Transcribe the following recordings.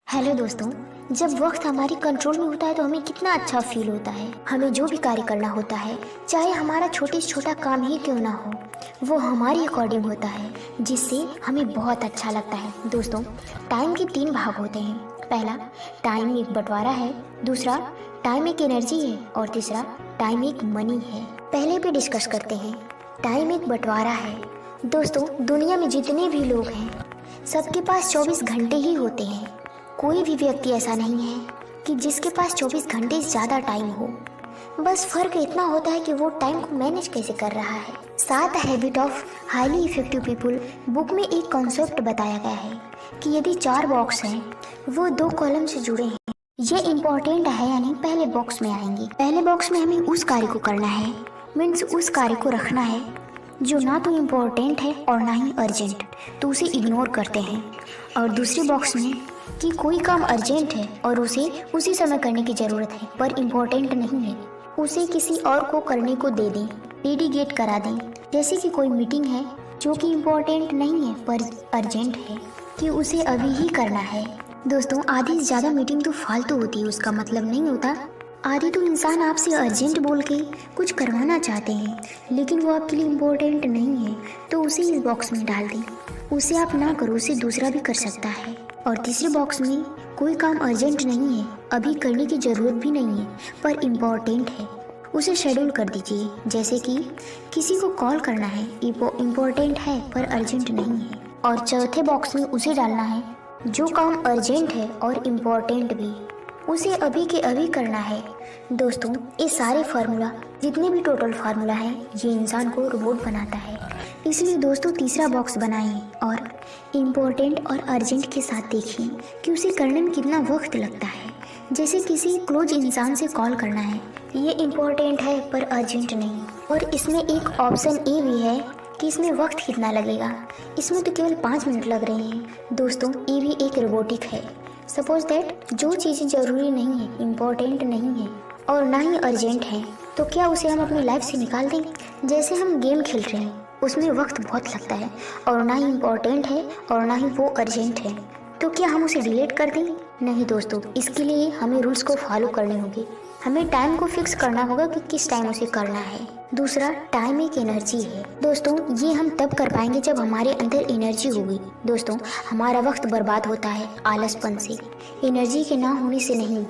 Hello दोस्तों। जब वक्त हमारी कंट्रोल में होता है तो हमें कितना अच्छा फील होता है। हमें जो भी कार्य करना होता है, चाहे हमारा छोटे से छोटा काम ही क्यों ना हो, वो हमारी अकॉर्डिंग होता है, जिससे हमें बहुत अच्छा लगता है। दोस्तों, टाइम के 3 भाग होते हैं। पहला, टाइम एक बंटवारा है। दूसरा, टाइम एक एनर्जी है। और तीसरा, टाइम एक मनी है। पहले पे डिस्कस करते हैं। टाइम एक बंटवारा है। दोस्तों, दुनिया में जितने भी लोग हैं, सबके पास 24 घंटे ही होते हैं। कोई भी व्यक्ति ऐसा नहीं है कि जिसके पास 24 घंटे से ज़्यादा टाइम हो। बस फर्क इतना होता है कि वो टाइम को मैनेज कैसे कर रहा है। 7 habit of highly effective people book में एक कॉन्सेप्ट बताया गया है कि यदि 4 बॉक्स हैं, वो 2 कॉलम से जुड़े हैं। ये इम्पोर्टेंट है, यानी पहले बॉक्स में आएंगे। पहले बॉक्स में हमें उस कार्य को करना है, मीन्स उस कार्य को रखना है जो ना तो इम्पोर्टेंट है और ना ही अर्जेंट, तो उसे इग्नोर करते हैं। और दूसरे बॉक्स में कि कोई काम अर्जेंट है और उसे उसी समय करने की ज़रूरत है पर इम्पोर्टेंट नहीं है, उसे किसी और को करने को दे दें, डेलीगेट करा दें। जैसे कि कोई मीटिंग है जो कि इम्पोर्टेंट नहीं है पर अर्जेंट है कि उसे अभी ही करना है। दोस्तों, आधी से ज़्यादा मीटिंग तो फालतू होती है, उसका मतलब नहीं होता। आधी तो इंसान आपसे अर्जेंट बोल के कुछ करवाना चाहते हैं, लेकिन वो आपके लिए इम्पोर्टेंट नहीं है, तो उसे इस बॉक्स में डाल दें। उसे आप ना करो, उसे दूसरा भी कर सकता है। और तीसरे बॉक्स में कोई काम अर्जेंट नहीं है, अभी करने की ज़रूरत भी नहीं है पर इम्पोर्टेंट है, उसे शेड्यूल कर दीजिए। जैसे कि किसी को कॉल करना है, इम्पोर्टेंट है पर अर्जेंट नहीं है। और चौथे बॉक्स में उसे डालना है जो काम अर्जेंट है और इम्पोर्टेंट भी, उसे अभी के अभी करना है। दोस्तों, ये सारे फार्मूला, जितने भी टोटल फार्मूला है, ये इंसान को रोबोट बनाता है। इसलिए दोस्तों, तीसरा बॉक्स बनाएं और इम्पोर्टेंट और अर्जेंट के साथ देखिए कि उसे करने में कितना वक्त लगता है। जैसे किसी क्लोज इंसान से कॉल करना है, ये इम्पोर्टेंट है पर अर्जेंट नहीं। और इसमें एक ऑप्शन ए भी है कि इसमें वक्त कितना लगेगा। इसमें तो केवल 5 मिनट लग रहे हैं। दोस्तों, ये भी एक रोबोटिक है। सपोज दैट जो चीज़ें ज़रूरी नहीं है, इम्पोर्टेंट नहीं है और ना ही अर्जेंट है, तो क्या उसे हम अपनी लाइफ से निकाल दें? जैसे हम गेम खेल रहे हैं, उसमें वक्त बहुत लगता है और ना ही इम्पोर्टेंट है और ना ही वो अर्जेंट है, तो क्या हम उसे डिलीट कर दें? नहीं दोस्तों, इसके लिए हमें रूल्स को फॉलो करने होंगे। हमें टाइम को फिक्स करना होगा कि किस टाइम उसे करना है। दूसरा, टाइम एक एनर्जी है। दोस्तों, ये हम तब कर पाएंगे जब हमारे अंदर एनर्जी होगी। दोस्तों, हमारा वक्त बर्बाद होता है आलसपन से, एनर्जी के ना होने से नहीं।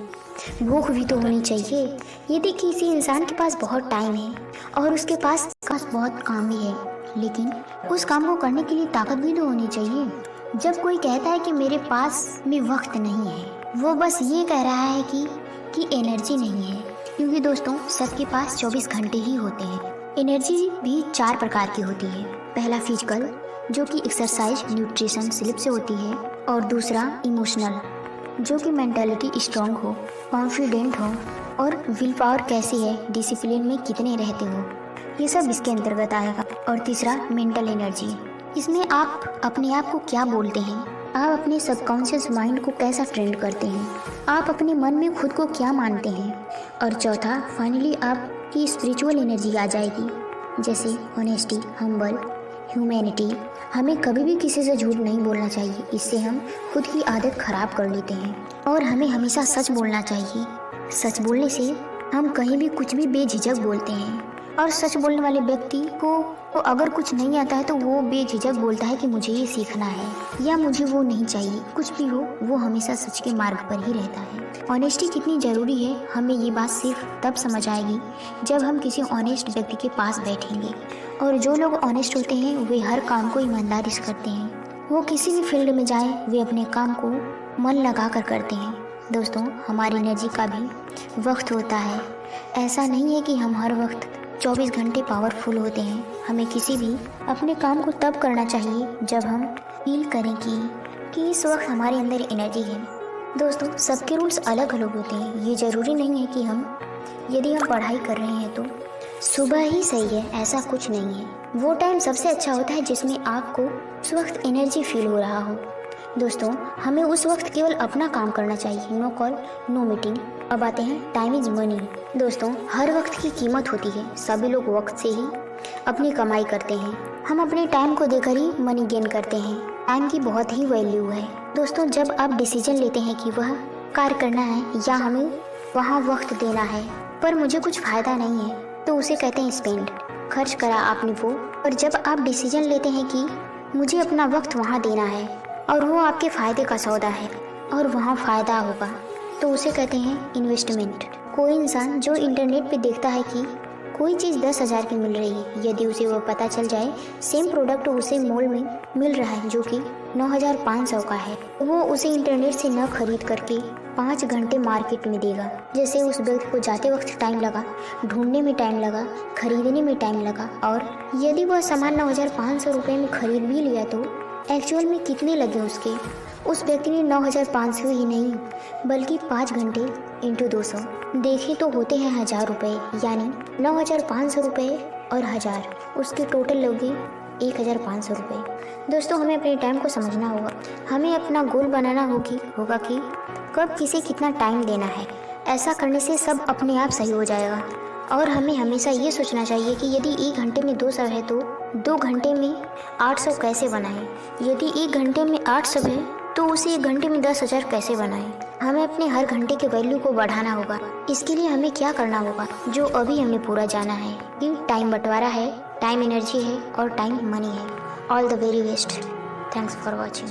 भूख भी तो होनी चाहिए। यदि किसी इंसान के पास बहुत टाइम है और उसके पास बहुत काम भी है, लेकिन उस काम को करने के लिए ताकत भी तो होनी चाहिए। जब कोई कहता है कि मेरे पास में वक्त नहीं है, वो बस ये कह रहा है कि एनर्जी नहीं है। क्योंकि दोस्तों, सबके पास 24 घंटे ही होते हैं। एनर्जी भी 4 प्रकार की होती है। पहला फिजिकल, जो कि एक्सरसाइज, न्यूट्रिशन, स्लीप से होती है। और दूसरा इमोशनल, जो कि मेंटालिटी स्ट्रांग हो, कॉन्फिडेंट हो और विल पावर कैसी है, डिसिप्लिन में कितने रहते हो, ये सब इसके अंतर्गत आएगा। और तीसरा मेंटल एनर्जी, इसमें आप अपने आप को क्या बोलते हैं, आप अपने सबकॉन्शियस माइंड को कैसा ट्रेंड करते हैं, आप अपने मन में खुद को क्या मानते हैं। और चौथा, फाइनली आपकी स्पिरिचुअल एनर्जी आ जाएगी, जैसे ऑनेस्टी, हम्बल, ह्यूमैनिटी। हमें कभी भी किसी से झूठ नहीं बोलना चाहिए, इससे हम खुद की आदत खराब कर लेते हैं। और हमें हमेशा सच बोलना चाहिए। सच बोलने से हम कहीं भी कुछ भी बेझिझक बोलते हैं। और सच बोलने वाले व्यक्ति को अगर कुछ नहीं आता है तो वो बेझिझक बोलता है कि मुझे ये सीखना है या मुझे वो नहीं चाहिए। कुछ भी हो, वो हमेशा सच के मार्ग पर ही रहता है। ऑनेस्टी कितनी ज़रूरी है, हमें ये बात सिर्फ तब समझ आएगी जब हम किसी ऑनेस्ट व्यक्ति के पास बैठेंगे। और जो लोग ऑनेस्ट होते हैं वे हर काम को ईमानदारी से करते हैं। वो किसी भी फील्ड में जाए, वे अपने काम को मन लगा कर करते हैं। दोस्तों, हमारी एनर्जी का भी वक्त होता है। ऐसा नहीं है कि हम हर वक्त 24 घंटे पावरफुल होते हैं। हमें किसी भी अपने काम को तब करना चाहिए जब हम फील करें कि इस वक्त हमारे अंदर एनर्जी है। दोस्तों, सबके रूल्स अलग अलग होते हैं। ये ज़रूरी नहीं है कि यदि हम पढ़ाई कर रहे हैं तो सुबह ही सही है, ऐसा कुछ नहीं है। वो टाइम सबसे अच्छा होता है जिसमें आपको उस वक्त एनर्जी फील हो रहा हो। दोस्तों, हमें उस वक्त केवल अपना काम करना चाहिए। No call, no meeting. अब आते हैं टाइम इज मनी। दोस्तों, हर वक्त की कीमत होती है। सभी लोग वक्त से ही अपनी कमाई करते हैं। हम अपने टाइम को देकर ही मनी गेन करते हैं। टाइम की बहुत ही वैल्यू है। दोस्तों, जब आप डिसीजन लेते हैं कि वह कार्य करना है या हमें वहाँ वक्त देना है पर मुझे कुछ फायदा नहीं है, तो उसे कहते हैं स्पेंड। खर्च करा आपने वो। और जब आप डिसीजन लेते हैं कि मुझे अपना वक्त वहाँ देना है और वो आपके फ़ायदे का सौदा है और वहाँ फ़ायदा होगा, तो उसे कहते हैं इन्वेस्टमेंट। कोई इंसान जो इंटरनेट पे देखता है कि कोई चीज़ 10,000 की मिल रही है, यदि उसे वो पता चल जाए सेम प्रोडक्ट उसे मॉल में मिल रहा है जो कि 9,500 का है, तो वो उसे इंटरनेट से न खरीद करके 5 घंटे मार्केट में देगा। जैसे उस व्यक्ति को जाते वक्त टाइम लगा, ढूंढने में टाइम लगा, खरीदने में टाइम लगा, और यदि वह सामान 9,500 रुपये में खरीद भी लिया तो एक्चुअल में कितने लगे उसके? उस व्यक्ति ने 9,500 ही नहीं बल्कि 5 घंटे इंटू 200 देखे तो होते हैं 1,000 रुपये, यानी 9,500 रुपये और 1,000 उसके टोटल लोगे 1,500 रुपये। दोस्तों, हमें अपने टाइम को समझना होगा। हमें अपना गोल बनाना होगा कि कब किसे कितना टाइम देना है। ऐसा करने से सब अपने आप सही हो जाएगा। और हमें हमेशा ये सोचना चाहिए कि यदि 1 घंटे में 200 है तो 2 घंटे में 800 कैसे बनाएं। यदि 1 घंटे में 800 है तो उसे 1 घंटे में 10,000 कैसे बनाएं। हमें अपने हर घंटे के वैल्यू को बढ़ाना होगा। इसके लिए हमें क्या करना होगा, जो अभी हमें पूरा जाना है कि टाइम बंटवारा है, टाइम एनर्जी है और टाइम मनी है। All the very best. Thanks for watching.